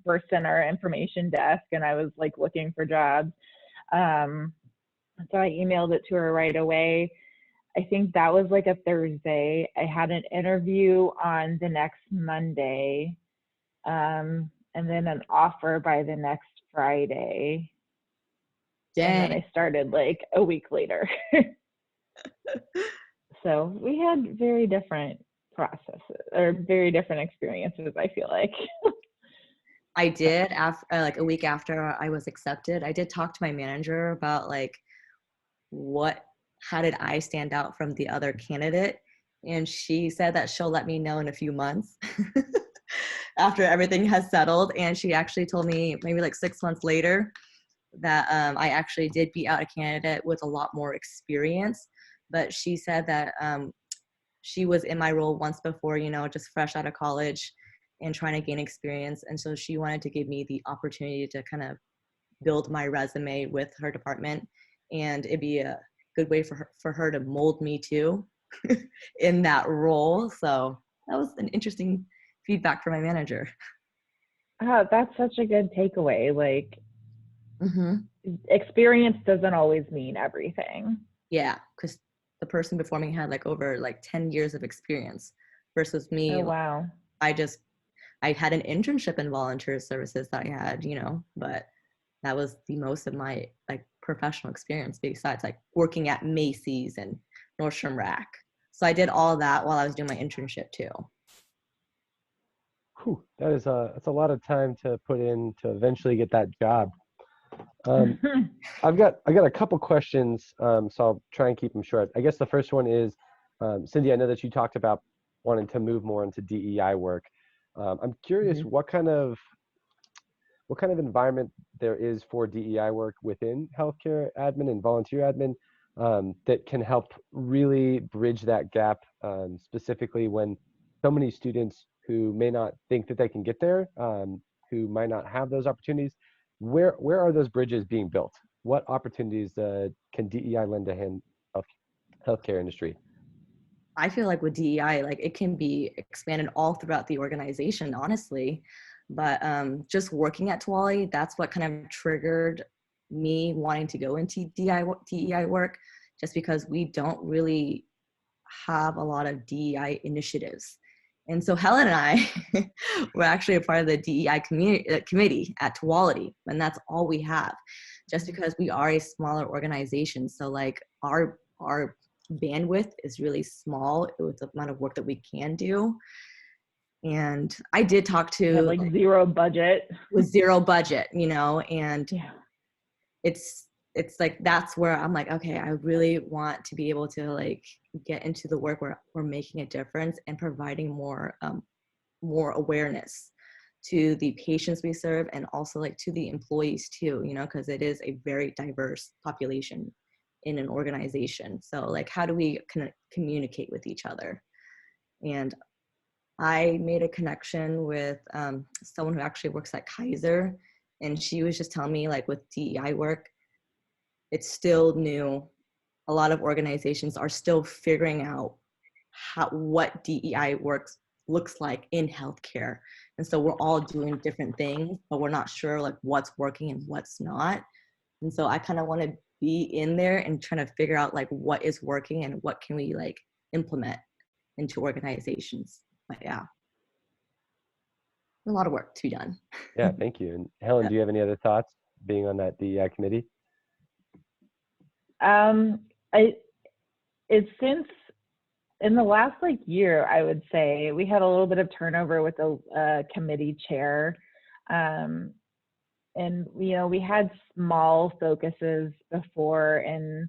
birth center information desk, and I was like looking for jobs. So I emailed it to her right away. I think that was like a Thursday. I had an interview on the next Monday, and then an offer by the next Friday. Dang. And then I started like a week later. So we had very different processes or very different experiences, I feel like. I did, after like a week after I was accepted, I did talk to my manager about like how did I stand out from the other candidate? And she said that she'll let me know in a few months after everything has settled. And she actually told me maybe like 6 months later that I actually did beat out a candidate with a lot more experience. But she said that she was in my role once before, just fresh out of college and trying to gain experience. And so she wanted to give me the opportunity to kind of build my resume with her department, and it'd be a good way for her to mold me too in that role. So that was an interesting feedback from my manager. Oh, that's such a good takeaway. Like, Mm-hmm. experience doesn't always mean everything. Yeah, because the person before me had over 10 years of experience versus me. Oh, wow. I had an internship in volunteer services that I had, but that was the most of my professional experience besides working at Macy's and Nordstrom Rack. So I did all that while I was doing my internship too. Whew, that's a lot of time to put in to eventually get that job. I've got a couple questions, so I'll try and keep them short. I guess the first one is, Cindy, I know that you talked about wanting to move more into DEI work. I'm curious what kind of environment there is for DEI work within healthcare admin and volunteer admin that can help really bridge that gap, specifically when so many students who may not think that they can get there, who might not have those opportunities. Where are those bridges being built? What opportunities can DEI lend to healthcare industry? I feel like with DEI, it can be expanded all throughout the organization, honestly. But just working at Tuality, that's what kind of triggered me wanting to go into DEI work, just because we don't really have a lot of DEI initiatives. And so Helen and I were actually a part of the DEI committee at Tuality, and that's all we have, just because we are a smaller organization. So our bandwidth is really small with the amount of work that we can do. And I did talk to zero budget. With zero budget, and it's that's where I'm okay, I really want to be able to get into the work where we're making a difference and providing more awareness to the patients we serve, and also to the employees too, because it is a very diverse population in an organization. So how do we communicate with each other? And I made a connection with someone who actually works at Kaiser, and she was just telling me with DEI work, it's still new. A lot of organizations are still figuring out what DEI looks like in healthcare. And so we're all doing different things, but we're not sure what's working and what's not. And so I kind of want to be in there and trying to figure out what is working and what can we implement into organizations. But yeah, a lot of work to be done. Yeah, thank you. And Helen, do you have any other thoughts being on that DEI committee? It's since in the last year, I would say we had a little bit of turnover with the committee chair. And we had small focuses before and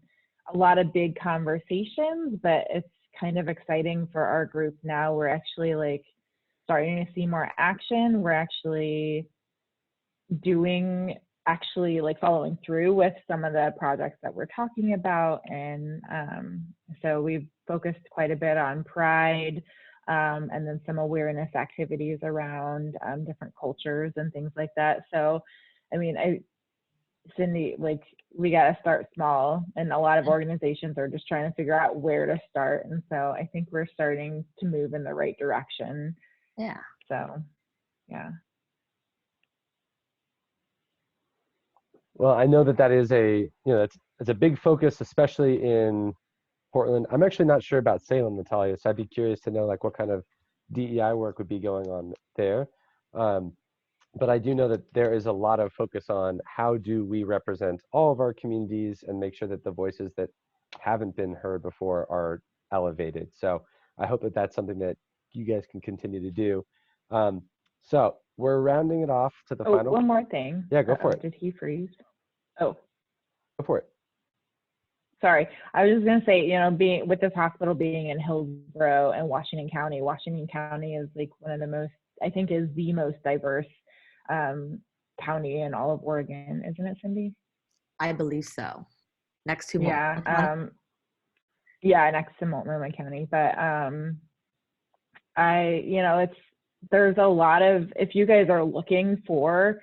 a lot of big conversations, but it's kind of exciting for our group now. We're actually starting to see more action. We're actually following through with some of the projects that we're talking about. And so we've focused quite a bit on Pride, and then some awareness activities around different cultures and things like that. So, Cindy, we got to start small, and a lot of organizations are just trying to figure out where to start. And so I think we're starting to move in the right direction. Yeah. So, yeah. Well, I know that is it's a big focus, especially in Portland. I'm actually not sure about Salem, Natalia, so I'd be curious to know what kind of DEI work would be going on there. But I do know that there is a lot of focus on how do we represent all of our communities and make sure that the voices that haven't been heard before are elevated. So I hope that that's something that you guys can continue to do. So we're rounding it off to the final. One more thing. Yeah, go for it. Did he freeze? Oh. Go for it. Sorry, I was just gonna say, being with this hospital being in Hillsborough and Washington County is one of the most, I think, is the most diverse county in all of Oregon, isn't it, Cindy? I believe so. Next to yeah. Yeah, next to Multnomah County. But there's a lot of, if you guys are looking for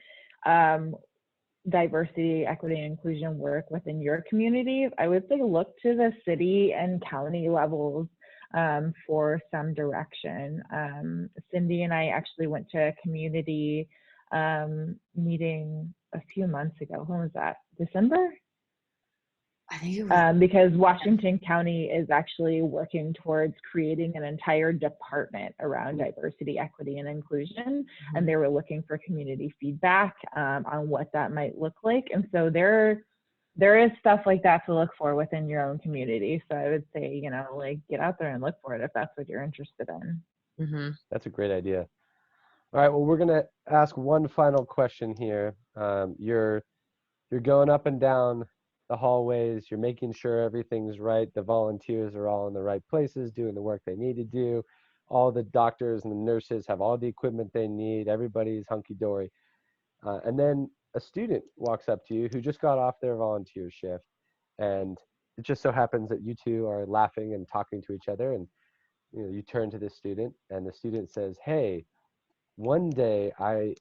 diversity, equity, and inclusion work within your community, I would say look to the city and county levels for some direction. Cindy and I actually went to a community meeting a few months ago. When was that? December? I think it was. Because Washington County is actually working towards creating an entire department around diversity, equity, and inclusion. And they were looking for community feedback on what that might look like. And so there is stuff like that to look for within your own community. So I would say, like, get out there and look for it if that's what you're interested in. That's a great idea. All right, well, we're going to ask one final question here. You're going up and down the hallways, you're making sure everything's right, the volunteers are all in the right places doing the work they need to do, all the doctors and the nurses have all the equipment they need, everybody's hunky-dory. And then a student walks up to you who just got off their volunteer shift, and it just so happens that you two are laughing and talking to each other, and you turn to the student, and the student says, "Hey, one day I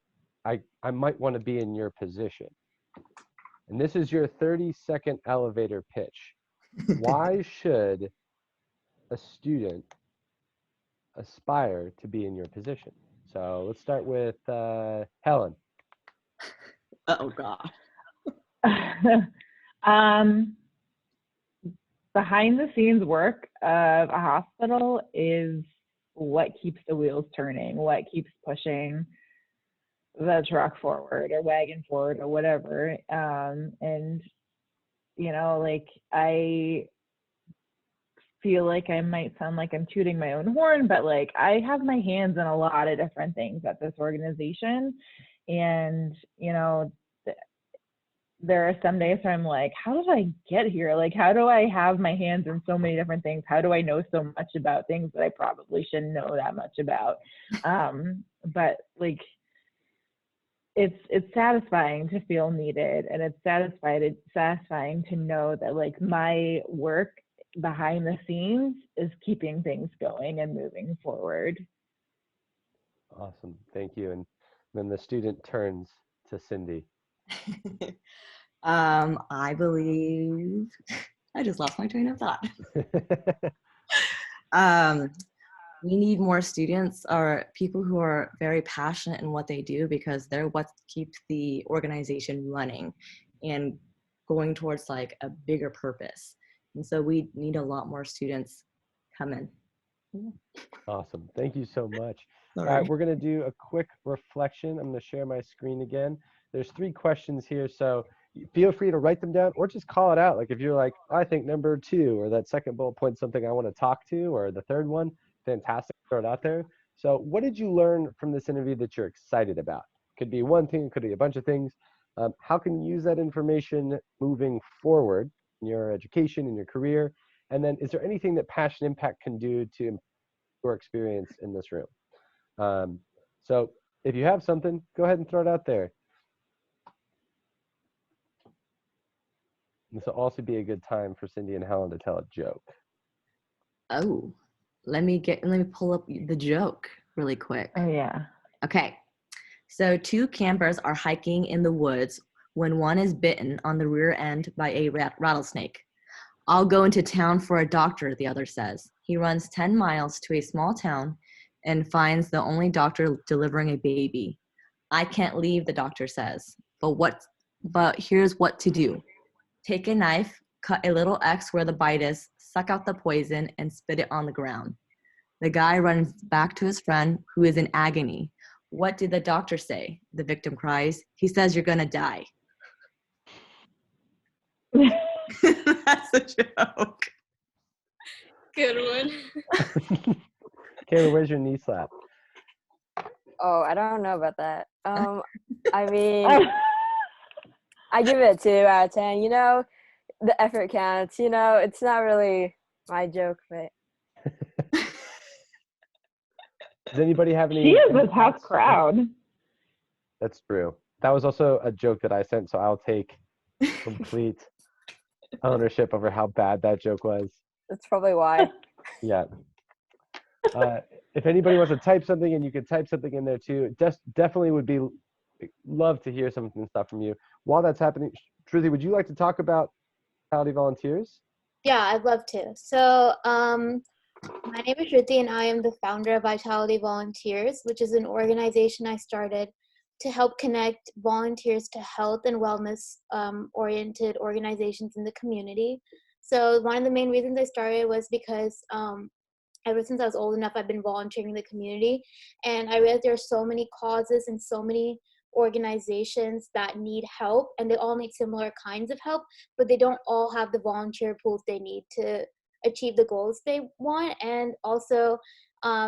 might want to be in your position." And this is your 30-second elevator pitch. Why should a student aspire to be in your position? So let's start with Helen. Oh God. Behind the scenes work of a hospital is what keeps the wheels turning, what keeps pushing the truck forward or wagon forward or whatever. And like, I feel like I might sound like I'm tooting my own horn, but like, I have my hands in a lot of different things at this organization. And there are some days where I'm like, how did I get here? Like, how do I have my hands in so many different things? How do I know so much about things that I probably shouldn't know that much about? But like, it's satisfying to feel needed, and it's satisfying to know that like my work behind the scenes is keeping things going and moving forward. Awesome, thank you. And then the student turns to Cindy. I believe I just lost my train of thought. We need more students or people who are very passionate in what they do, because they're what keeps the organization running and going towards like a bigger purpose. And so we need a lot more students come in. Awesome, thank you so much. Sorry. All right, we're going to do a quick reflection. I'm going to share my screen again. There's 3 questions here, so feel free to write them down or just call it out. Like if you're like, I think number 2 or that second bullet point something I want to talk to, or the third one, fantastic, throw it out there. So what did you learn from this interview that you're excited about? Could be one thing, could be a bunch of things. How can you use that information moving forward in your education, in your career? And then is there anything that Passion Impact can do to improve your experience in this room? So if you have something, go ahead and throw it out there. This will also be a good time for Cindy and Helen to tell a joke. Oh, let me pull up the joke really quick. Oh yeah. Okay. So 2 campers are hiking in the woods when one is bitten on the rear end by a rattlesnake. I'll go into town for a doctor, the other says. He runs 10 miles to a small town and finds the only doctor delivering a baby. I can't leave, the doctor says. But here's what to do. Take a knife, cut a little X where the bite is, suck out the poison, and spit it on the ground. The guy runs back to his friend, who is in agony. What did the doctor say? The victim cries. He says, you're gonna die. That's a joke. Good one. Kayla, where's your knee slap? Oh, I don't know about that. I mean, I give it a 2 out of 10. The effort counts. It's not really my joke, but. Does anybody have any? She is a tough crowd. That's true. That was also a joke that I sent, so I'll take complete ownership over how bad that joke was. That's probably why. Yeah. If anybody wants to type something, and you could type something in there too, definitely would be love to hear some stuff from you. While that's happening, Shruti, would you like to talk about Vitality Volunteers? Yeah, I'd love to. So, my name is Shruti, and I am the founder of Vitality Volunteers, which is an organization I started to help connect volunteers to health and wellness oriented organizations in the community. So one of the main reasons I started was because ever since I was old enough, I've been volunteering in the community, and I realized there are so many causes and so many organizations that need help, and they all need similar kinds of help, but they don't all have the volunteer pools they need to achieve the goals they want. And also,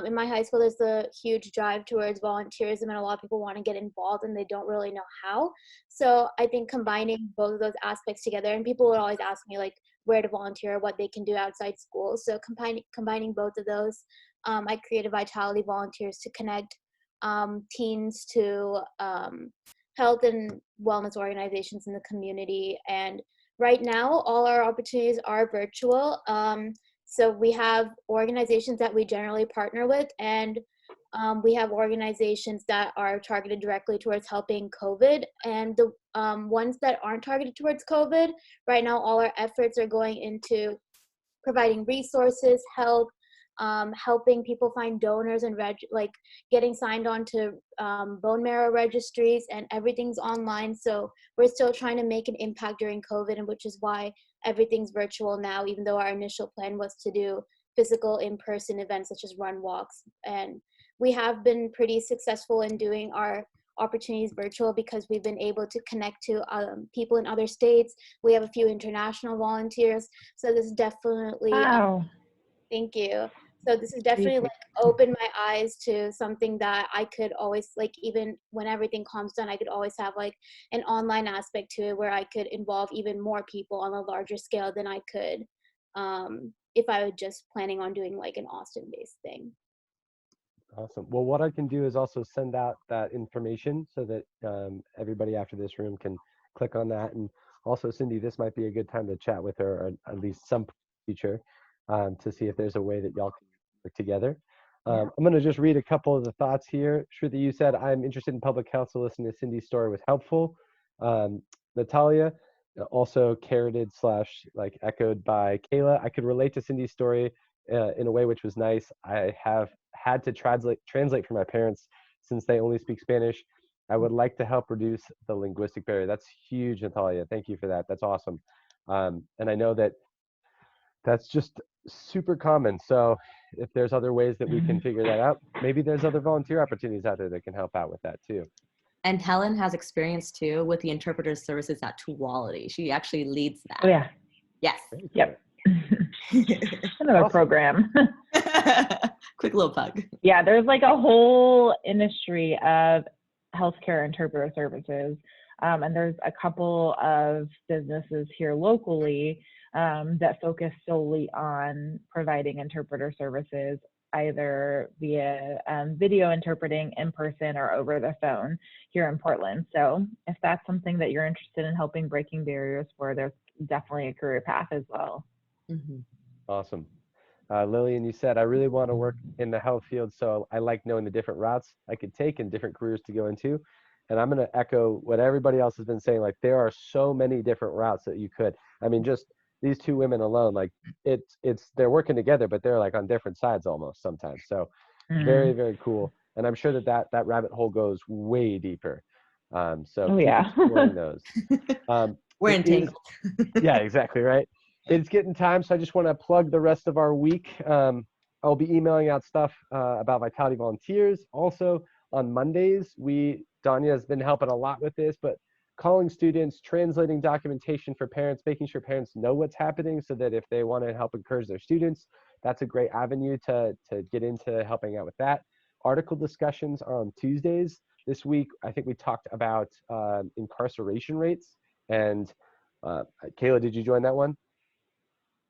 in my high school, there's a huge drive towards volunteerism, and a lot of people want to get involved and they don't really know how. So I think combining both of those aspects together, and people would always ask me like where to volunteer, what they can do outside school. So combining both of those, I created Vitality Volunteers to connect teens to health and wellness organizations in the community. And right now, all our opportunities are virtual. So we have organizations that we generally partner with, and we have organizations that are targeted directly towards helping COVID. And the ones that aren't targeted towards COVID, right now all our efforts are going into providing resources, help, helping people find donors, and like getting signed on to bone marrow registries, and everything's online. So we're still trying to make an impact during COVID, and which is why everything's virtual now, even though our initial plan was to do physical in-person events such as run walks. And we have been pretty successful in doing our opportunities virtual because we've been able to connect to people in other states. We have a few international volunteers. So this is definitely, Wow. thank you. So this has definitely like opened my eyes to something that I could always, like, even when everything calms down, I could always have like an online aspect to it where I could involve even more people on a larger scale than I could if I was just planning on doing like an Austin-based thing. Awesome. Well, what I can do is also send out that information so that everybody after this room can click on that. And also, Cindy, this might be a good time to chat with her, or at least some teacher, to see if there's a way that y'all can work together. I'm going to just read a couple of the thoughts here. Shruti, you said, I'm interested in public health, so listening to Cindy's story was helpful. Natalia, also carroted / like echoed by Kayla, I could relate to Cindy's story in a way which was nice. I have had to translate for my parents since they only speak Spanish. I would like to help reduce the linguistic barrier. That's huge, Natalia. Thank you for that. That's awesome. And I know that that's just super common. So if there's other ways that we can figure that out, maybe there's other volunteer opportunities out there that can help out with that too. And Helen has experience too with the interpreter services at Tuality. She actually leads that. Oh yeah. Yes. Yep. Another Awesome. Program. Quick little plug. Yeah, there's like a whole industry of healthcare interpreter services. And there's a couple of businesses here locally that focus solely on providing interpreter services, either via video interpreting in person or over the phone here in Portland. So if that's something that you're interested in helping breaking barriers for, there's definitely a career path as well. Mm-hmm. Awesome. Lillian, you said, I really want to work in the health field, so I like knowing the different routes I could take and different careers to go into. And I'm going to echo what everybody else has been saying. Like, there are so many different routes that you could. I mean, just these two women alone, like they're working together, but they're like on different sides almost sometimes. So very, very cool. And I'm sure that rabbit hole goes way deeper. So keep exploring those. We're entangled. Yeah, exactly, right? It's getting time, so I just want to plug the rest of our week. I'll be emailing out stuff about Vitality Volunteers. Also, on Mondays, Danya has been helping a lot with this, but calling students, translating documentation for parents, making sure parents know what's happening so that if they want to help encourage their students, that's a great avenue to get into helping out with that. Article discussions are on Tuesdays. This week, I think we talked about incarceration rates. And Kayla, did you join that one?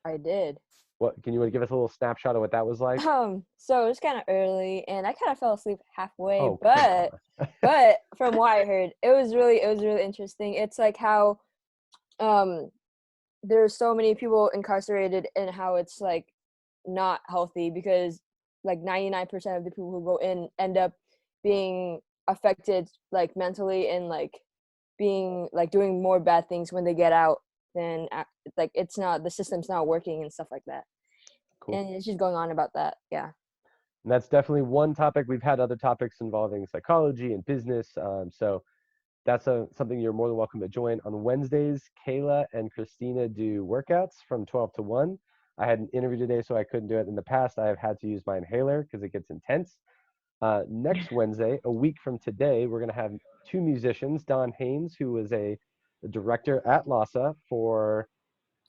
I did. What can you give us a little snapshot of what that was like? So it was kind of early, and I kind of fell asleep halfway. Oh, but from what I heard, it was really interesting. It's like how there's so many people incarcerated and how it's like not healthy because like 99% of the people who go in end up being affected like mentally and like being like doing more bad things when they get out than like it's not, the system's not working and stuff like that. Cool. And it's just going on about that. Yeah. And that's definitely one topic. We've had other topics involving psychology and business. So that's something you're more than welcome to join. On Wednesdays, Kayla and Christina do workouts from 12 to 1. I had an interview today, so I couldn't do it. In the past, I have had to use my inhaler because it gets intense. Next Wednesday, a week from today, we're going to have 2 musicians, Don Haynes, who was a director at LASA for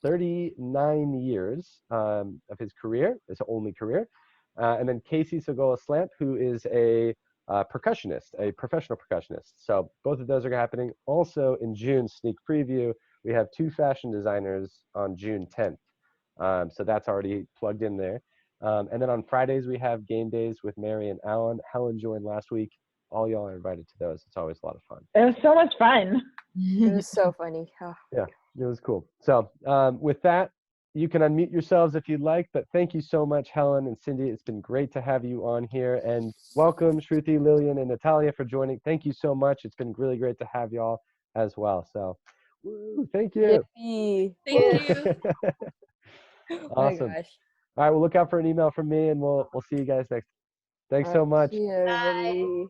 39 years of his career, his only career. And then Casey Segola Slamp, who is a percussionist, a professional percussionist. So both of those are happening. Also in June, sneak preview, we have 2 fashion designers on June 10th. So that's already plugged in there. And then on Fridays, we have game days with Mary and Alan. Helen joined last week. All y'all are invited to those. It's always a lot of fun. It was so much fun. It was so funny. Oh. Yeah, it was cool. So with that, you can unmute yourselves if you'd like, but thank you so much, Helen and Cindy. It's been great to have you on here. And welcome, Shruti, Lillian, and Natalia for joining. Thank you so much. It's been really great to have y'all as well. So woo, thank you. Yippee. Thank you. Oh my Awesome. gosh. All right, we'll look out for an email from me, and we'll see you guys next. Thanks so much. See you, everybody.